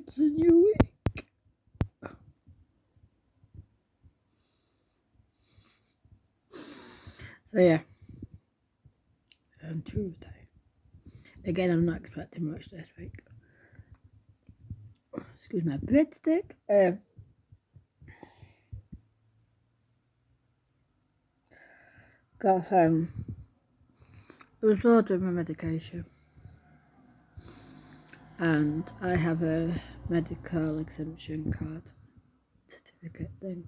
It's a new week. So yeah, on Tuesday. Again, I'm not expecting much this week. Excuse my breadstick. Got I was ordering my medication, and I have a medical exemption card certificate thing.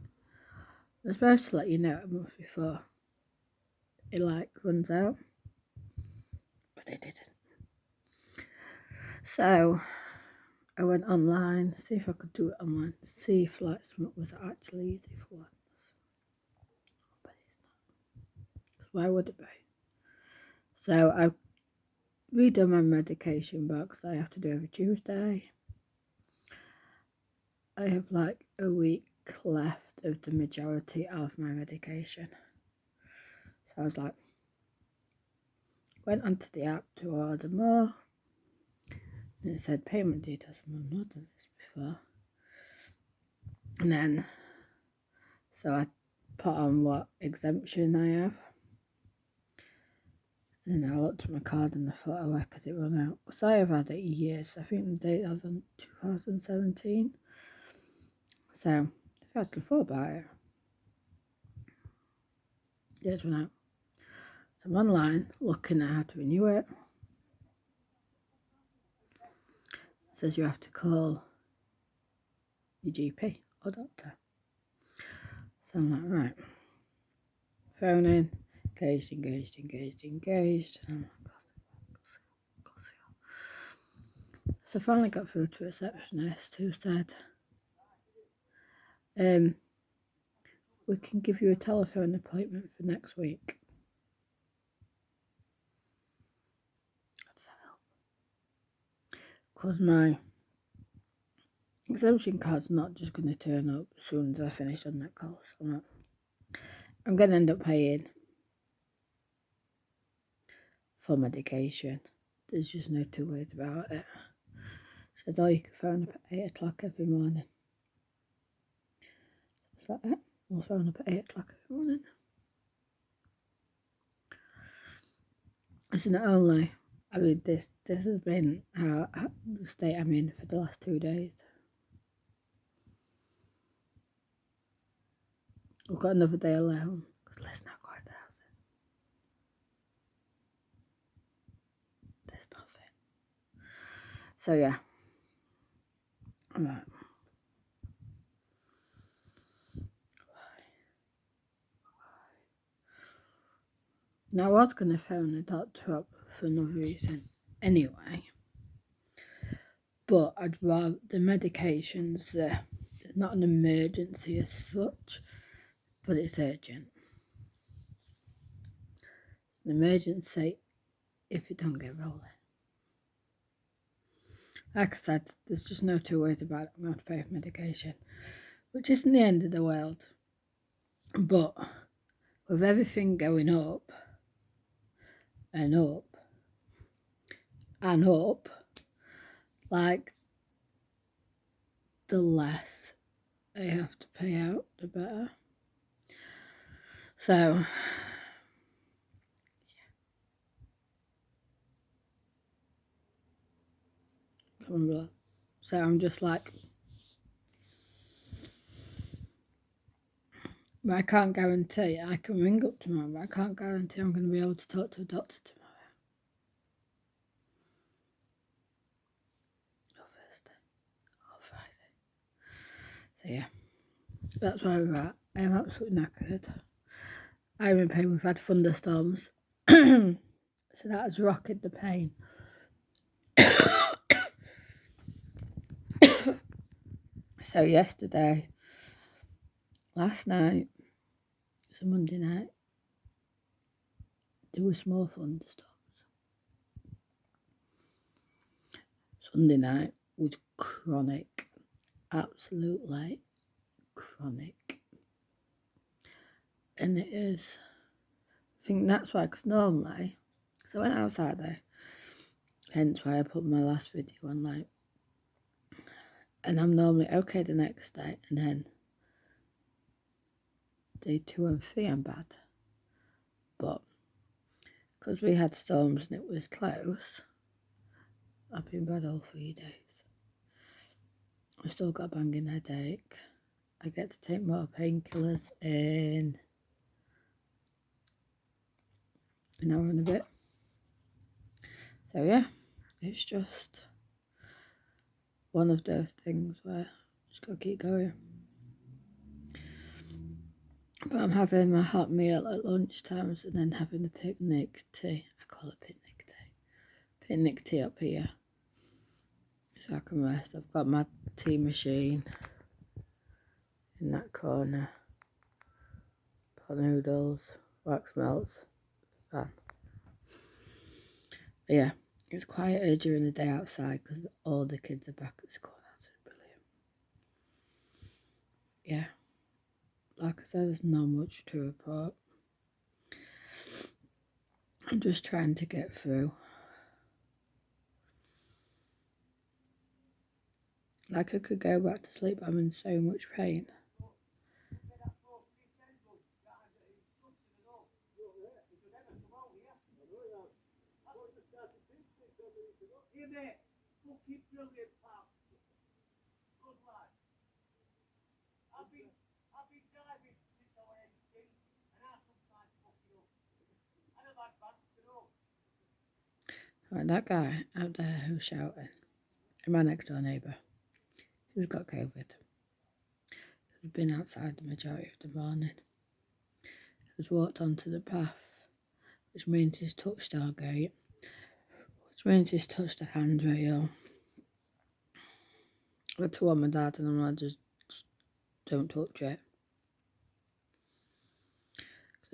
They're supposed to let you know a month before it runs out, but it didn't. So I went online, see if I could do it online, see if something was actually easy for once. But it's not. Because why would it be? So I redone my medication box that I have to do every Tuesday. I have a week left of the majority of my medication. So I was went onto the app to order more. And it said payment details. I've not done this before. And then, so I put on what exemption I have. And then I looked at my card and I thought, oh, because it run out. Because I have had it years. I think the date was on 2017. So, if I actually thought about it, it's run out. So I'm online looking at how to renew it. It says you have to call your GP or doctor. So I'm like, right. Phone in, engaged. And I'm like, so I finally got through to a receptionist who said, we can give you a telephone appointment for next week. Because my exemption card's not just going to turn up as soon as I finish on that call. So I'm going to end up paying for medication. There's just no two ways about it. She says, oh, you can phone up at 8 o'clock every morning. Is that it? We'll phone up at 8 o'clock every morning. So not only, this has been how the state I'm in for the last 2 days. We've got another day alone because let's not go out the house. There's nothing. So yeah, I'm like, now I was going to phone the doctor up for another reason anyway, but I'd rather, the medications, it's not an emergency as such, but it's urgent. It's an emergency if it don't get rolling. Like I said, there's just no two ways about it. I'm going to have to pay for medication, which isn't the end of the world, but with everything going up and up and up, the less I have to pay out, the better. So, come on, bro. So I'm just but I can't guarantee. I can ring up tomorrow, but I can't guarantee I'm going to be able to talk to a doctor tomorrow. Or Thursday. Or Friday. So yeah, that's where we're at. I am absolutely knackered. I'm in pain. We've had thunderstorms. So that has rocketed the pain. So last night, it's a Monday night, there were small thunderstorms. Sunday night was chronic, absolutely chronic. And it is, I think that's why, because normally, I went outside there, hence why I put my last video on and I'm normally okay the next day, and then day 2 and 3 I'm bad. But because we had storms and it was close, I've been bad all 3 days. I've still got a banging headache. I get to take more painkillers in an hour and a bit. So yeah, it's just one of those things where just gotta keep going. But I'm having my hot meal at lunchtimes and then having the picnic tea. I call it picnic tea. Picnic tea up here. So I can rest. I've got my tea machine in that corner. Pot noodles, wax melts, fan. But yeah, it's quieter during the day outside because all the kids are back at school. That's brilliant. Yeah. Like I said, there's not much to report. I'm just trying to get through. Like I could go back to sleep, but I'm in so much pain. Right, that guy out there who's shouting, and my next door neighbour, who's got COVID, who's been outside the majority of the morning, who's walked onto the path, which means he's touched our gate, which means he's touched the handrail. I told my dad, and I'm like, just don't touch it.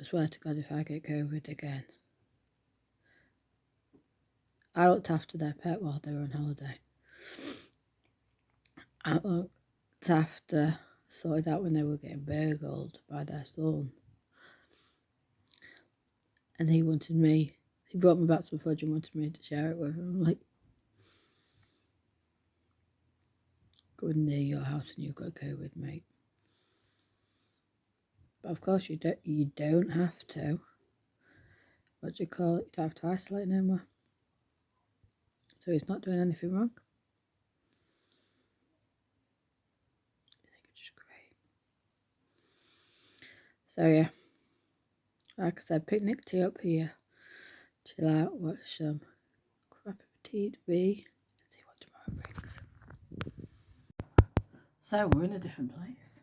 I swear to God, if I get COVID again. I looked after their pet while they were on holiday. I looked after, sorted out when they were getting burgled by their son. And he brought me back to the fridge and wanted me to share it with him. I'm like, go near your house and you've got COVID, mate. But of course you don't have to. What do you call it? You don't have to isolate no more. So he's not doing anything wrong. I think it's just great. So yeah, like I said, picnic tea up here. Chill out, watch some crappy TV. See what tomorrow brings. So we're in a different place.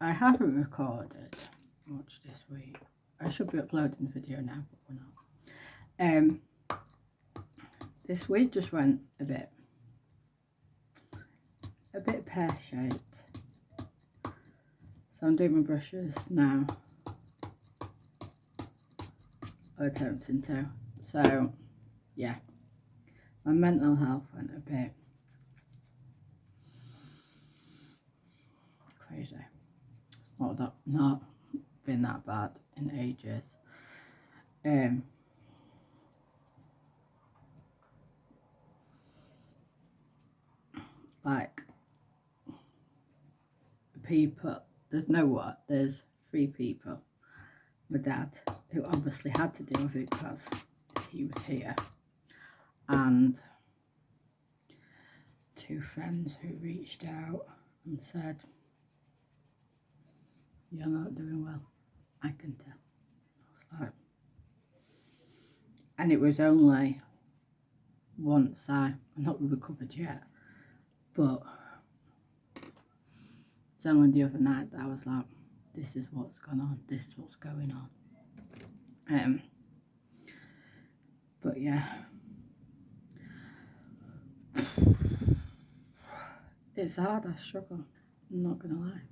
I haven't recorded much this week. I should be uploading the video now, but we're not. This week just went a bit pear-shaped. So I'm doing my brushes now. Or attempting to. So yeah, my mental health went a bit crazy. Not been that bad in ages. Like people, there's 3 people. My dad, who obviously had to deal with it because he was here, and 2 friends who reached out and said, you're not doing well, I can tell. I was like, and it was only once I'm not recovered yet, but it's only the other night that I was like, this is what's gone on, this is what's going on. But yeah, it's hard, I struggle, I'm not gonna lie.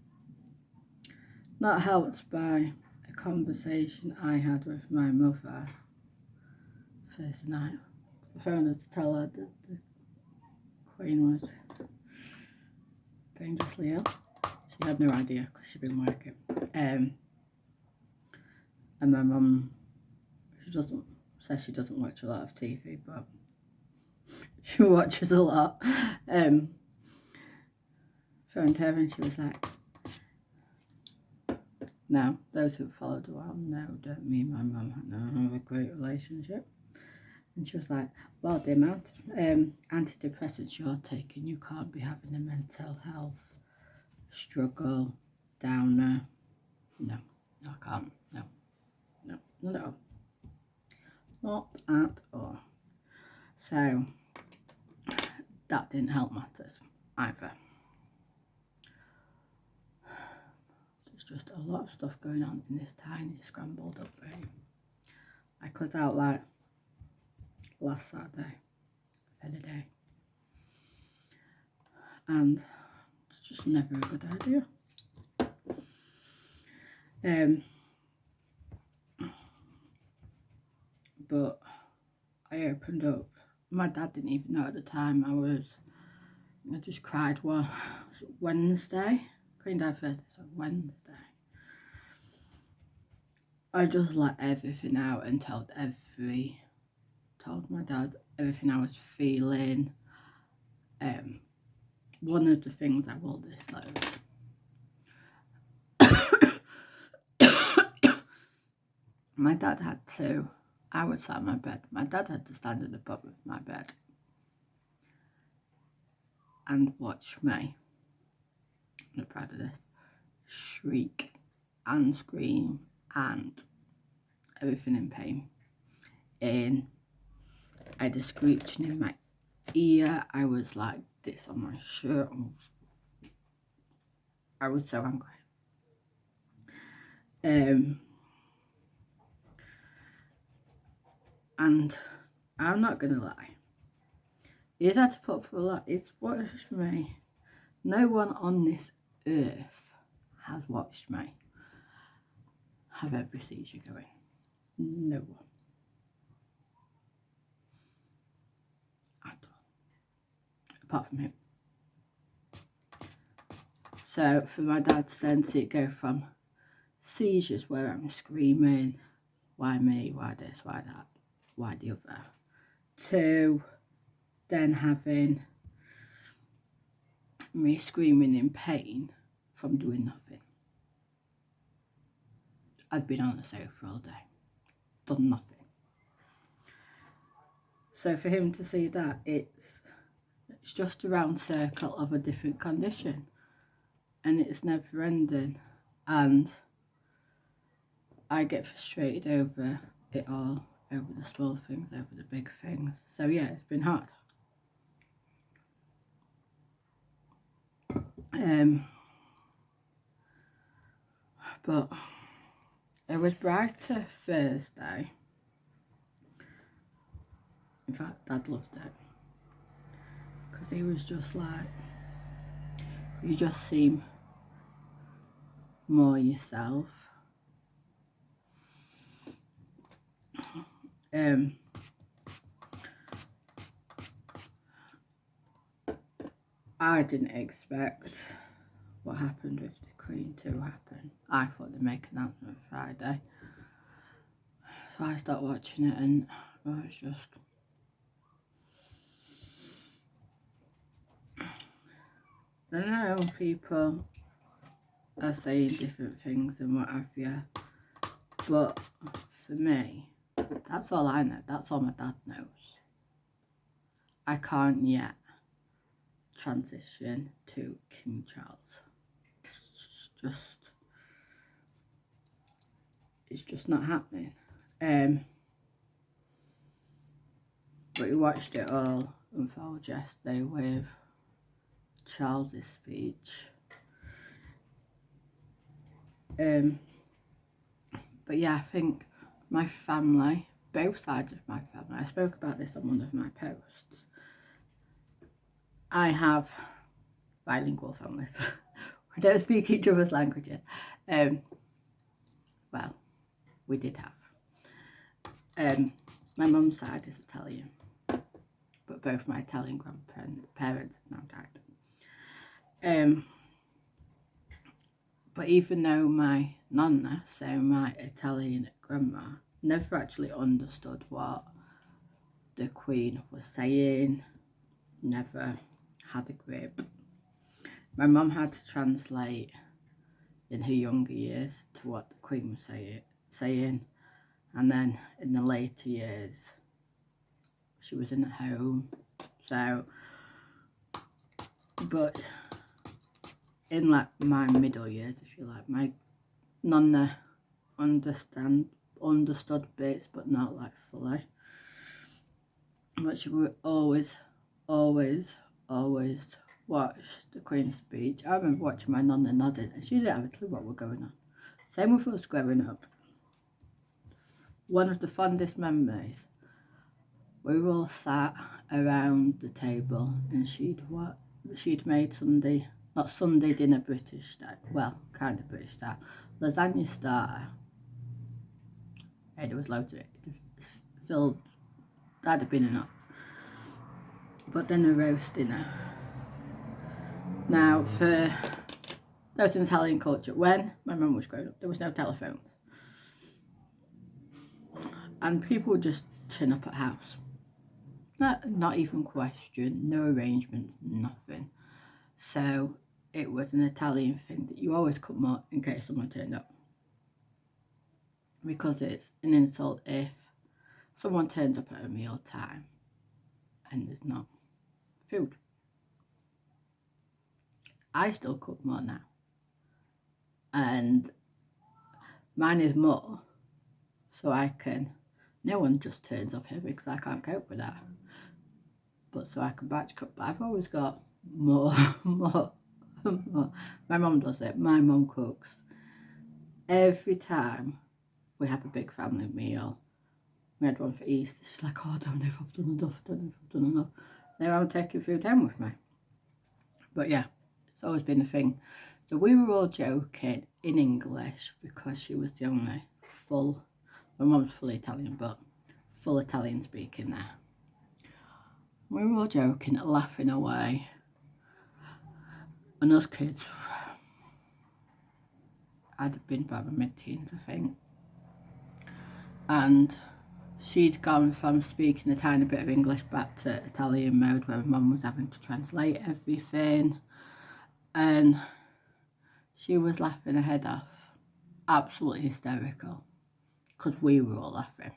Not helped by a conversation I had with my mother Thursday night. I phoned her to tell her that the Queen was dangerously ill. She had no idea because she'd been working. And my mum, she doesn't watch a lot of TV, but She watches a lot. Phoned her and she was like, now, those who followed a while know that me and my mum have a great relationship. And she was like, well, the amount of antidepressants you're taking, you can't be having a mental health struggle, downer. No, I can't. No, not at all. Not at all. So, that didn't help matters either. There's just a lot of stuff going on in this tiny, scrambled up brain. I cut out like last Saturday for the day. And it's just never a good idea. But I opened up. My dad didn't even know at the time. I just cried Wednesday. Queen died Thursday, so Wednesday. I just let everything out and told my dad everything I was feeling. One of the things I will disclose. My dad had two. I was sat on my bed. My dad had to stand at the bottom of my bed and watch me, I'm not proud of this, shriek and scream and everything in pain. And I had a screeching in my ear. I was like this on my shirt. I was so angry. And I'm not gonna lie, he's had to put up with a lot. He's watched me. No one on this earth has watched me have every seizure going. No one. At all. Apart from him. So for my dad to then see it go from seizures where I'm screaming, why me, why this, why that, why the other, to then having me screaming in pain from doing nothing. I'd been on the sofa all day, done nothing. So for him to see that, it's just a round circle of a different condition, and it's never ending, and I get frustrated over it all, over the small things, over the big things. So yeah, it's been hard. But it was brighter Thursday. In fact, Dad loved it. Because he was just like, you just seem more yourself. I didn't expect what happened with the Queen to happen. I thought they'd make an announcement Friday. So I started watching it and it was just... I know people are saying different things and what have you. But for me, that's all I know. That's all my dad knows. I can't yet transition to King Charles. It's just not happening. But we watched it all unfold yesterday with Charles's speech. But yeah, I think my family, both sides of my family, I spoke about this on one of my posts. I have bilingual families. We don't speak each other's languages. Well, we did have. My mum's side is Italian, but both my Italian grandparents have now died. But even though my nonna, so my Italian grandma, never actually understood what the Queen was saying, never had a grip. My mum had to translate in her younger years to what the Queen was saying, and then in the later years she was in at home. So, but in like my middle years, if you like, my nonna understood bits, but not like fully. But she would always watch the Queen's speech. I remember watching my nonna nodding, and she didn't have a clue what was going on. Same with us growing up. One of the fondest memories, we were all sat around the table, and she'd made not Sunday dinner British style, well, kind of British style, lasagna starter. Hey, there was loads of it. Filled, that'd have been enough. But then a roast dinner. Now, for those in Italian culture, when my mum was growing up, there was no telephones. And people would just turn up at house. Not even question, no arrangements, nothing. So it was an Italian thing that you always come up in case someone turned up. Because it's an insult if someone turns up at a meal time and there's not food. I still cook more now. And mine is more, so no one just turns up here because I can't cope with that. But so I can batch cook, but I've always got more. My mum does it, my mum cooks. Every time we have a big family meal, we had one for Easter, she's like, oh, I don't know if I've done enough. Now I'm taking food home with me. But yeah, it's always been a thing. So we were all joking in English because she was the only my mum's fully Italian, but full Italian speaking there. We were all joking, laughing away. And us kids, I'd been by my mid-teens, I think. And she'd gone from speaking a tiny bit of English back to Italian mode where mum was having to translate everything. And she was laughing her head off. Absolutely hysterical. Because we were all laughing.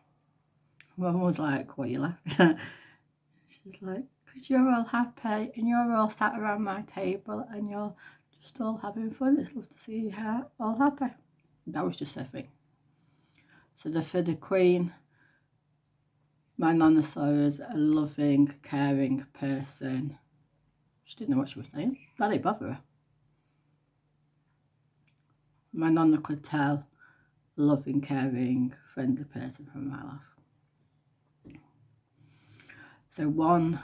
Mum was like, what are you laughing at? She's like, because you're all happy and you're all sat around my table and you're just all having fun. It's lovely to see you all happy. That was just her thing. So for the Queen, my nonna saw her as a loving, caring person. She didn't know what she was saying. That didn't bother her. My nonna could tell a loving, caring, friendly person from my life. So one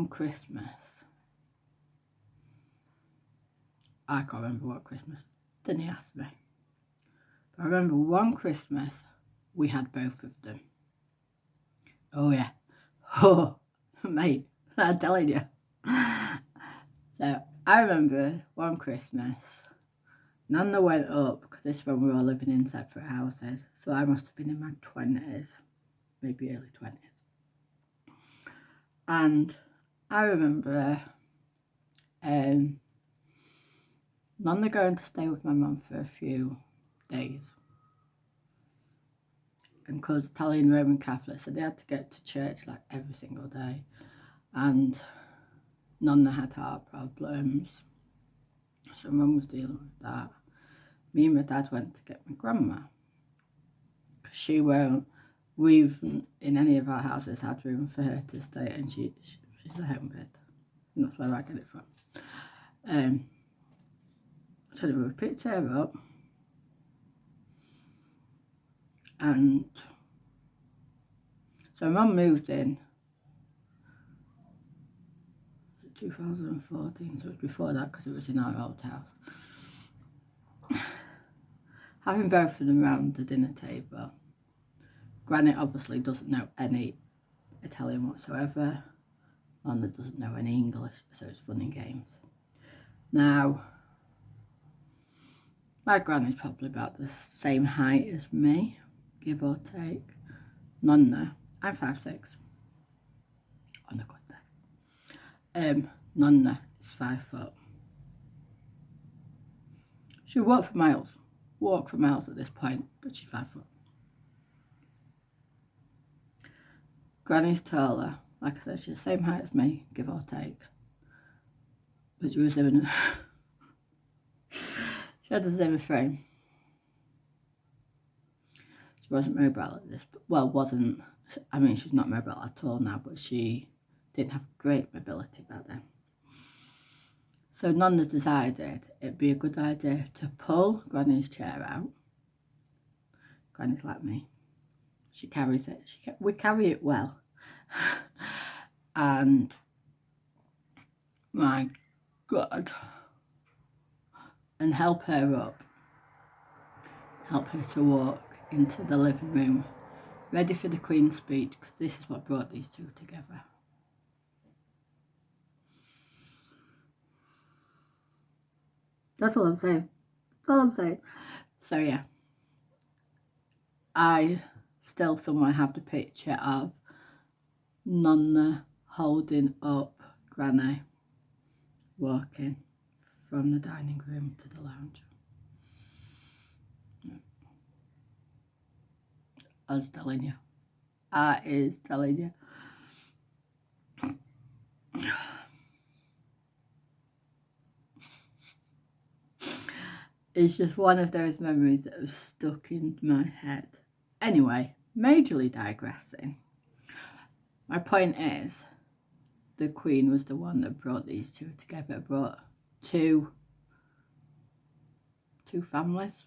Christmas, I can't remember what Christmas, didn't he ask me? But I remember one Christmas, we had both of them. Oh yeah. Oh, mate, I'm telling you. So I remember one Christmas, Nonna went up, because this is when we were all living in separate houses, so I must have been in my 20s, maybe early 20s. And I remember Nonna going to stay with my mum for a few days. And because Italian Roman Catholic, so they had to get to church like every single day. And Nonna had heart problems, so mum was dealing with that. Me and my dad went to get my grandma, because she won't, we've in any of our houses had room for her to stay, and she's a home bed, and that's where I get it from. So we picked her up, and so mum moved in 2014, so it was before that because it was in our old house. Having both of them around the dinner table, Granny obviously doesn't know any Italian whatsoever. Nonna doesn't know any English, so it's fun and games. Now, my granny's probably about the same height as me, give or take. Nonna, I'm 5'6". on a good day. Nonna is 5 foot. She walk for miles at this point, but she's 5 foot. Granny's taller. Like I said, she's the same height as me, give or take. But she was living. She had the same frame. She wasn't mobile at this. Well, wasn't. I mean, she's not mobile at all now, but she didn't have great mobility back then. So Nonna decided it'd be a good idea to pull Granny's chair out. Granny's like me. She carries it. We carry it well. And my God. And help her up. Help her to walk into the living room, ready for the Queen's speech, because this is what brought these two together. That's all I'm saying. That's all I'm saying. So yeah, I still somewhere have the picture of Nonna holding up Granny, walking from the dining room to the lounge. I was telling you. I is telling you. It's just one of those memories that have stuck in my head. Anyway, majorly digressing. My point is, the Queen was the one that brought these two together, brought two families,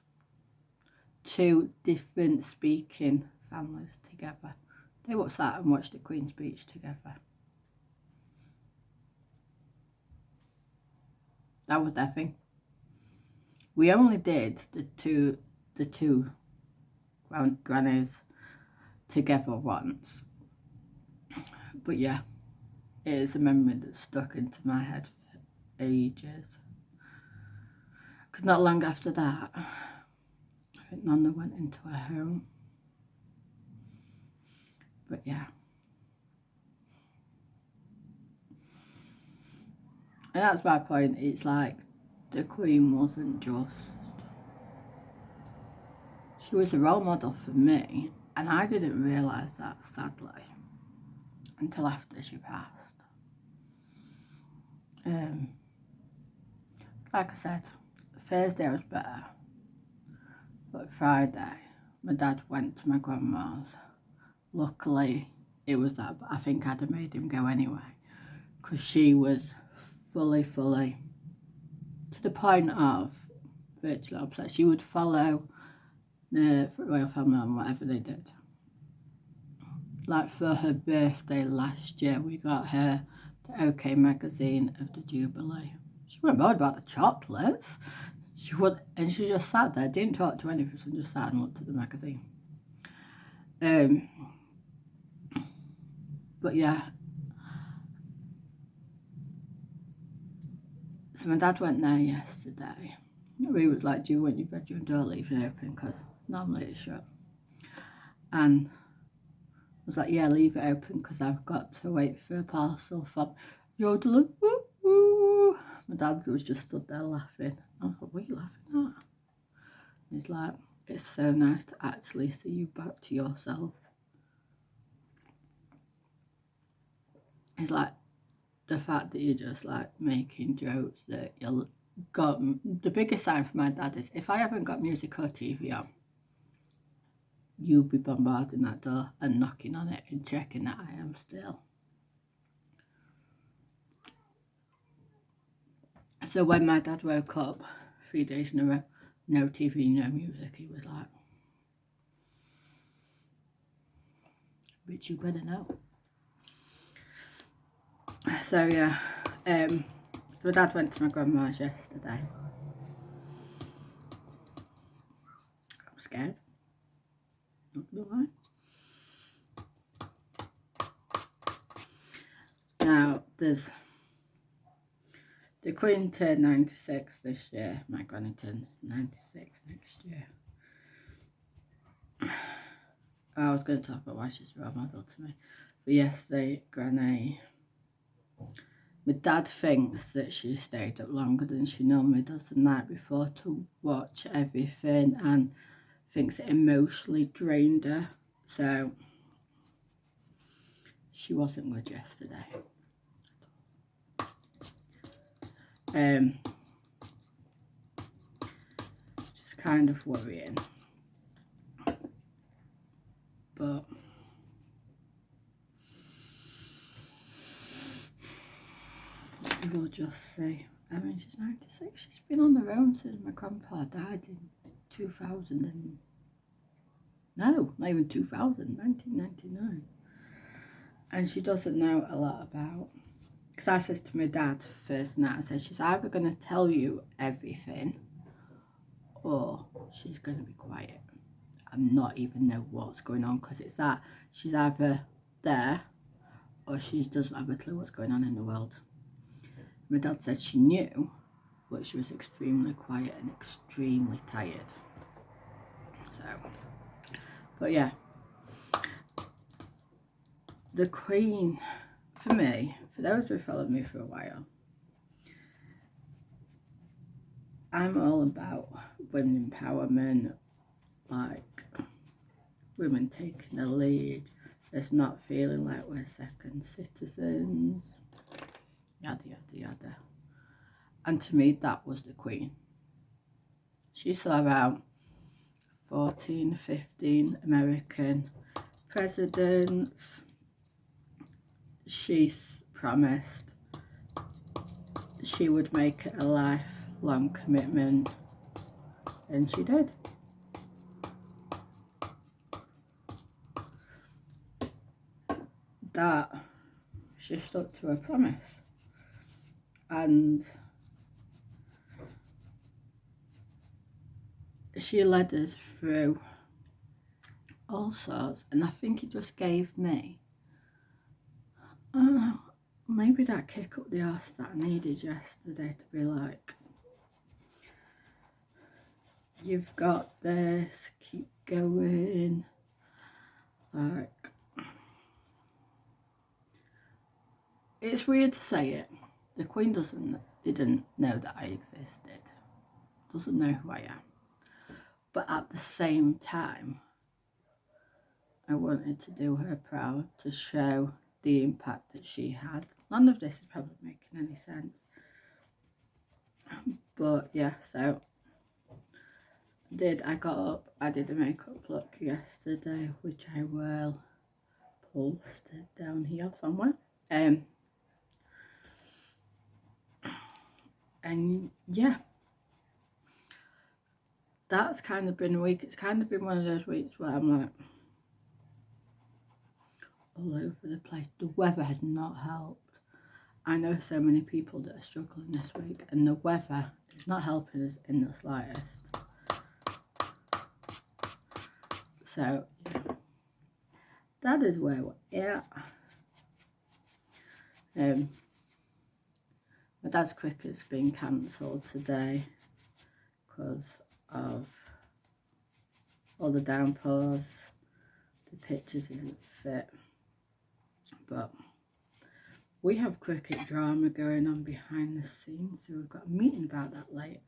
two different speaking families together. They all sat and watched the Queen's speech together. That was their thing. We only did the two grannies together once. But yeah, it is a memory that stuck into my head for ages. Because not long after that, I think Nonna went into her home. But yeah. And that's my point. It's like the Queen wasn't just... She was a role model for me. And I didn't realise that, sadly, until after she passed. Like I said, Thursday was better. But Friday, my dad went to my grandma's. Luckily, it was that, but I think I'd have made him go anyway. Because she was fully, to the point of virtually obsessed. She would follow the royal family on whatever they did. Like for her birthday last year, we got her the OK magazine of the Jubilee. She wasn't bothered about the chocolates. She just sat there, didn't talk to any of us, and just sat and looked at the magazine. But yeah. So my dad went there yesterday. He was like, do you want your bedroom door leaving open? Because normally it's shut. And I was like, yeah, leave it open because I've got to wait for a parcel from Yodeling. Woo, woo. My dad was just stood there laughing. I was like, what are you laughing at? And he's like, it's so nice to actually see you back to yourself. It's like the fact that you're just like making jokes that you'll got. The biggest sign for my dad is if I haven't got music or TV on, you'll be bombarding that door and knocking on it and checking that I am still. So when my dad woke up 3 days in a row, no TV, no music, he was like, bitch, you better know. So yeah, my dad went to my grandma's yesterday. I'm scared, not gonna lie. Now, the Queen turned 96 this year. My granny turned 96 next year. I was going to talk about why she's a role model to me. But yesterday, Granny My dad thinks that she stayed up longer than she normally does the night before to watch everything and thinks it emotionally drained her. So she wasn't good yesterday. Just kind of worrying. But we'll just see. I mean, she's 96. She's been on her own since my grandpa died in 2000 and... No, not even 2000, 1999. And she doesn't know a lot about... Because I says to my dad first night, I said, she's either going to tell you everything or she's going to be quiet and not even know what's going on, because it's that she's either there or she doesn't have a clue what's going on in the world. My dad said she knew, but she was extremely quiet and extremely tired. So, but yeah, the Queen, for me, for those who followed me for a while, I'm all about women empowerment, like women taking the lead, us not feeling like we're second citizens, yada yada yada. And to me, that was the Queen. She saw about 14, 15 American presidents. She's promised she would make it a lifelong commitment, and she did. That she stuck to her promise, and she led us through all sorts, and I think it just gave me maybe that kick up the arse that I needed yesterday, to be like, you've got this, keep going. Like, it's weird to say it, the Queen didn't know that I existed, doesn't know who I am, but at the same time I wanted to do her proud, to show the impact that she had. None of this is probably making any sense, but yeah, so I got up, I did a makeup look yesterday, which I will post it down here somewhere. And yeah, that's kind of been a week. It's kind of been one of those weeks where I'm like all over the place. The weather has not helped. I know so many people that are struggling this week, and the weather is not helping us in the slightest. So yeah, that is where we're at. My dad's cricket's been cancelled today because of all the downpours. The pitches isn't fit, but we have cricket drama going on behind the scenes, so we've got a meeting about that later.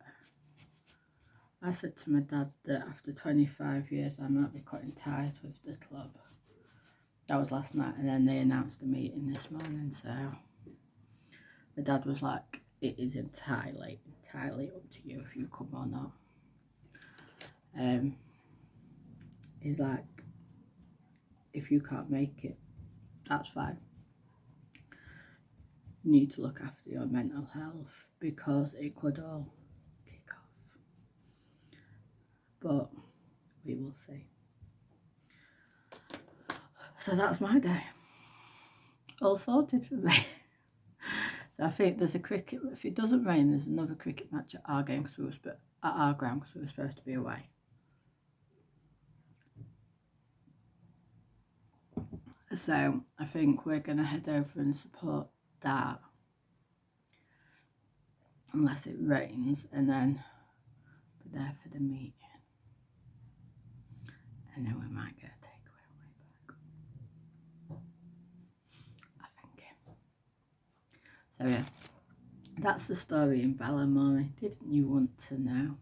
I said to my dad that after 25 years I might be cutting ties with the club. That was last night, and then they announced a meeting this morning, so my dad was like, it is entirely up to you if you come or not. He's like, if you can't make it, that's fine. You need to look after your mental health, because it could all kick off. But we will see. So that's my day. All sorted for me. So I think there's a cricket, if it doesn't rain, there's another cricket match at our game, because at our ground, because we were supposed to be away. So I think we're going to head over and support that, unless it rains, and then be there for the meeting. And then we might get a takeaway on the way back, I think. So yeah, that's the story in Bella, Mommy. Didn't you want to know?